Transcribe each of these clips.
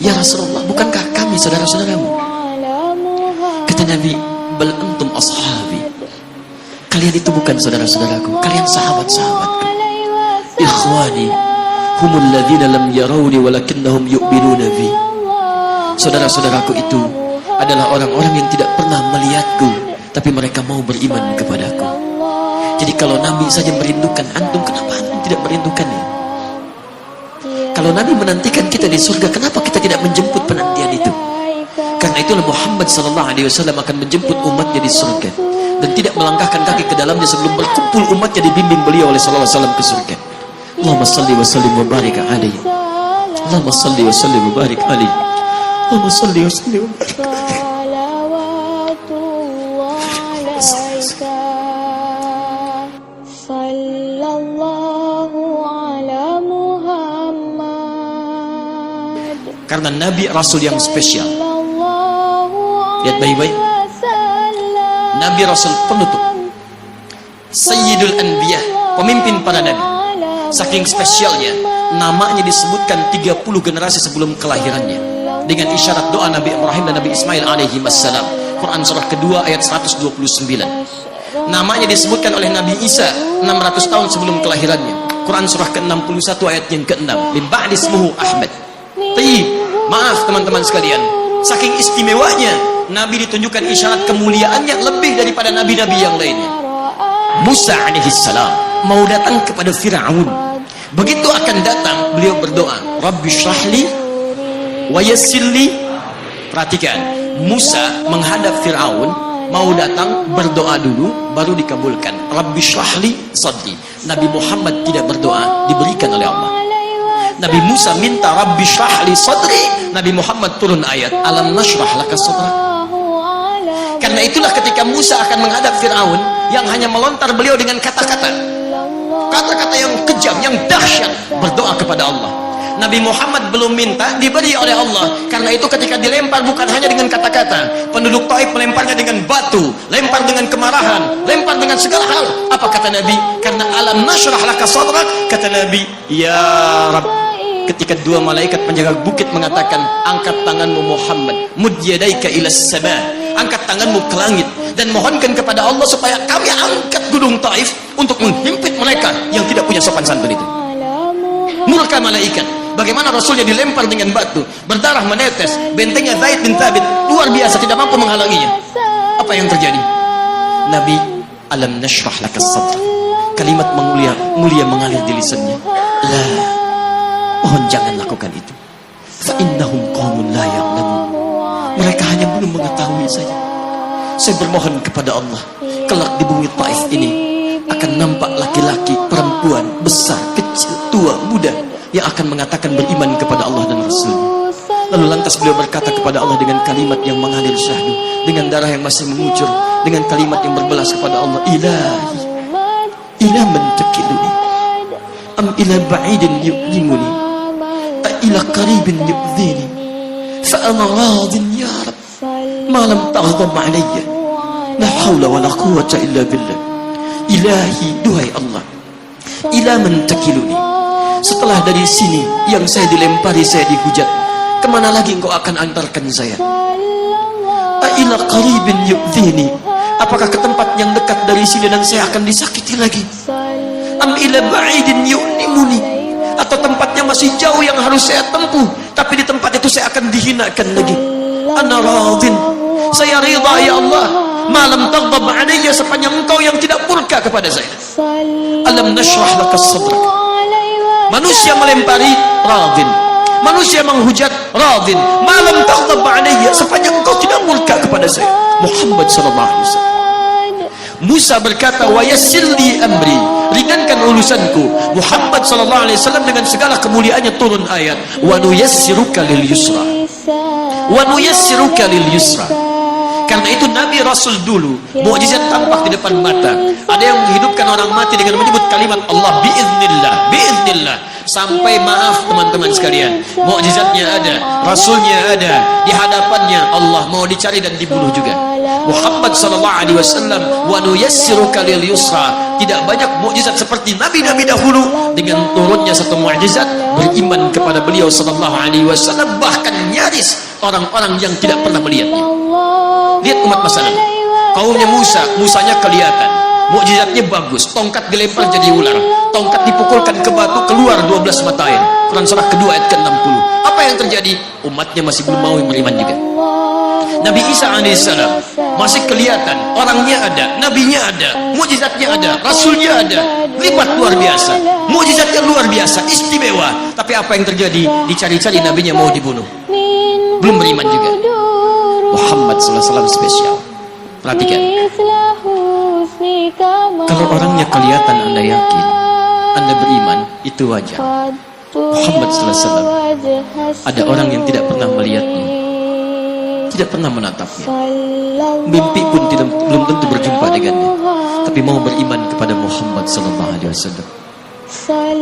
Ya Rasulullah, bukankah kami saudara-saudaramu? Kata Nabi, bal antum ashabi. Kalian itu bukan saudara-saudaraku, kalian sahabat-sahabatku. Ikhwani humul ladzina lam yarawni walakinnahum yu'minuna bi. Saudara-saudaraku itu adalah orang-orang yang tidak pernah melihatku, tapi mereka mau beriman kepadaku. Jadi kalau Nabi saja merindukan antum, kenapa antum tidak merindukannya? Kalau Nabi menantikan kita di surga, kenapa kita tidak menjemput penantian itu? Karena itulah Muhammad SAW akan menjemput umatnya di surga dan tidak melangkahkan kaki ke dalamnya sebelum berkumpul umatnya dibimbing beliau oleh SAW ke surga. Allahumma salli wa sallim wa barik alaihi. Allahumma salli wa sallim wa barik alaihi. Allahumma salli wa sallim wa barik alaihi. Karena Nabi Rasul yang spesial. Lihat baik-baik. Nabi Rasul penutup, Sayyidul Anbiya, pemimpin para nabi. Saking spesialnya, namanya disebutkan 30 generasi sebelum kelahirannya dengan isyarat doa Nabi Ibrahim dan Nabi Ismail alaihi wassalam. Quran surah kedua ayat 129. Namanya disebutkan oleh Nabi Isa 600 tahun sebelum kelahirannya. Quran surah ke-61 ayat yang ke-6. Min ba'di ismuhu Ahmad. Maaf teman-teman sekalian, saking istimewanya Nabi ditunjukkan isyarat kemuliaannya lebih daripada nabi-nabi yang lainnya. Musa alaihissalam mau datang kepada Fir'aun. Begitu akan datang, beliau berdoa, Rabbi syrahli wa yassirli. Perhatikan, Musa menghadap Fir'aun, mau datang berdoa dulu baru dikabulkan. Rabbi syrahli sadri. Nabi Muhammad tidak berdoa, diberikan oleh Allah. Nabi Musa minta Rabbi syrahli sadri, Nabi Muhammad turun ayat alam nashrah laka sadrak. Karena itulah ketika Musa akan menghadap Fir'aun, yang hanya melontar beliau dengan kata-kata yang kejam, yang dahsyat, berdoa kepada Allah. Nabi Muhammad belum minta, diberi oleh Allah. Karena itu ketika dilempar bukan hanya dengan kata-kata, penduduk Taif melemparnya dengan batu, lempar dengan kemarahan, lempar dengan segala hal. Apa kata Nabi? Karena alam nashrah laka sadrak, kata Nabi, ya Rabb. Ketika dua malaikat penjaga bukit mengatakan, angkat tanganmu Muhammad, mud yadaika ilas sama, angkat tanganmu ke langit dan mohonkan kepada Allah supaya kami angkat gunung Taif untuk menghimpit mereka yang tidak punya sopan santun itu. Murka malaikat. Bagaimana Rasulnya dilempar dengan batu, berdarah menetes, bentengnya Zaid bin Thabit luar biasa, tidak mampu menghalanginya. Apa yang terjadi? Nabi, alam nashrah laka sadrak. Kalimat mulia mengalir di lisannya. La, mohon jangan lakukan itu. Fa innahum qaumun la ya'lamun. Mereka hanya belum mengetahui saja. Saya bermohon kepada Allah, kelak di bumi Taif ini akan nampak laki-laki, perempuan, besar, kecil, tua, muda yang akan mengatakan beriman kepada Allah dan Rasul-Nya. Lalu lantas beliau berkata kepada Allah dengan kalimat yang mengalir syahdu, dengan darah yang masih mengucur, dengan kalimat yang berbelas kepada Allah, Ilahi, ila man takiluni, am ila ba'idin yu'limuni, a ila qaribin yu'dhini, fa ana radin ya Rab, ma lam taghdab alayya, la hawla wa la quwwata illa billah. Ilahi, duhai Allah, ila man takiluni, setelah dari sini yang saya dilempari, saya dihujat, kemana lagi engkau akan antarkan saya? Ila qaribin yu'dhini, apakah ke tempat yang dekat dari sini dan saya akan disakiti lagi? Am ila ba'idin yu'nimuni, atau tempat yang masih jauh yang harus saya tempuh, tapi di tempat itu saya akan dihinakan lagi. Ana radin, saya ridha ya Allah, malam taghdab alayya, sepanjang engkau yang tidak murka kepada saya. Alam nashrah laka sadrak. Manusia melempari, radin. Manusia menghujat, radin. Malam taghdab alayya, sepanjang engkau tidak murka kepada saya. Muhammad sallallahu alaihi wasallam. Musa berkata, wa yassirli amri, ringankan urusanku. Muhammad sallallahu alaihi wasallam dengan segala kemuliaannya turun ayat, wa nuyassiruka lil yusra. Wa nuyassiruka lil yusra. Karena itu Nabi Rasul dulu mukjizat tampak di depan mata. Ada yang menghidupkan orang mati dengan menyebut kalimat Allah biiznillah, biiznillah. Sampai maaf teman-teman sekalian, mukjizatnya ada, rasulnya ada, di hadapannya Allah mau dicari dan dibunuh juga. Muhammad sallallahu alaihi wasallam, wa nuyassiruka lil yusra. Tidak banyak mukjizat seperti nabi-nabi dahulu. Dengan turunnya satu mukjizat, beriman kepada beliau sallallahu alaihi wasallam, bahkan nyaris orang-orang yang tidak pernah melihatnya. Lihat umat masa lalu, kaumnya Musa, Musanya kelihatan, mukjizatnya bagus, tongkat dilempar jadi ular, tongkat dipukulkan ke batu keluar 12 mata air. Quran surah kedua ayat ke-60. Apa yang terjadi? Umatnya masih belum mau beriman juga. Nabi Isa alaihissalam masih kelihatan, orangnya ada, nabinya ada, mukjizatnya ada, rasulnya ada, lipat luar biasa, mukjizatnya luar biasa, istimewa. Tapi apa yang terjadi? Dicari-cari nabinya mau dibunuh, belum beriman juga. Muhammad sallallahu alaihi wasallam spesial. Perhatikan, kalau orangnya kelihatan Anda yakin, Anda beriman, itu wajar. Muhammad sallallahu alaihi wasallam, ada orang yang tidak pernah melihatnya, tidak pernah menatapnya, mimpi pun belum tentu berjumpa dengannya, tapi mau beriman kepada Muhammad sallallahu alaihi wasallam.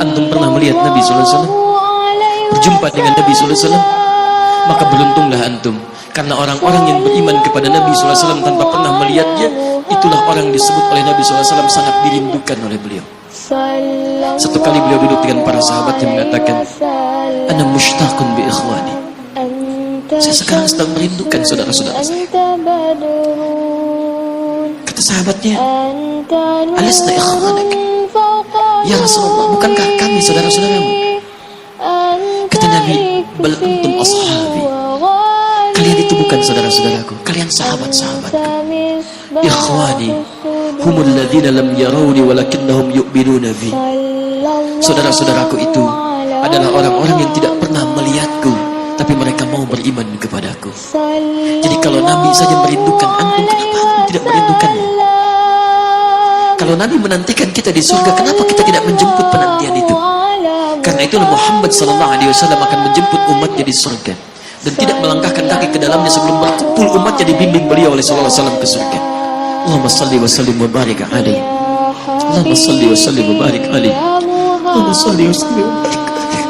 Antum pernah melihat Nabi sallallahu alaihi wasallam, berjumpa dengan Nabi sallallahu alaihi wasallam? Maka beruntunglah antum, karena orang-orang yang beriman kepada Nabi sallallahu alaihi wasallam tanpa pernah melihatnya, itulah orang yang disebut oleh Nabi sallallahu alaihi wasallam sangat dirindukan oleh beliau. Satu kali beliau duduk dengan para sahabat yang mengatakan, ana mushtaqun bi ikhwani, saya sekarang sedang merindukan saudara-saudara saya. Kata sahabatnya, alasna ikhwanak ya Rasulullah, bukankah kami saudara-saudaramu? Kata Nabi, bal antum ashabi, kalian itu bukan saudara-saudaraku, kalian sahabat-sahabatku. Ikhwani humul ladzina lam yarawni walakinnahum yu'minuna bi. Saudara-saudaraku itu adalah orang-orang yang tidak pernah melihatku, tapi mereka mau beriman kepadaku. Jadi kalau Nabi saja merindukan antum, kenapa antum tidak merindukannya? Kalau Nabi menantikan kita di surga, kenapa kita tidak menjemput penantian itu? Karena itulah Muhammad sallallahu alaihi wasallam akan menjemput umatnya di surga dan tidak melangkahkan kaki ke dalamnya sebelum berkumpul umatnya dibimbing beliau oleh sallallahu alaihi wasallam ke surga. Allahumma salli wa sallim wa barik alaihi. Allahumma salli wa sallim wa barik alaihi. Allahumma salli wa sallim wa barik alaihi.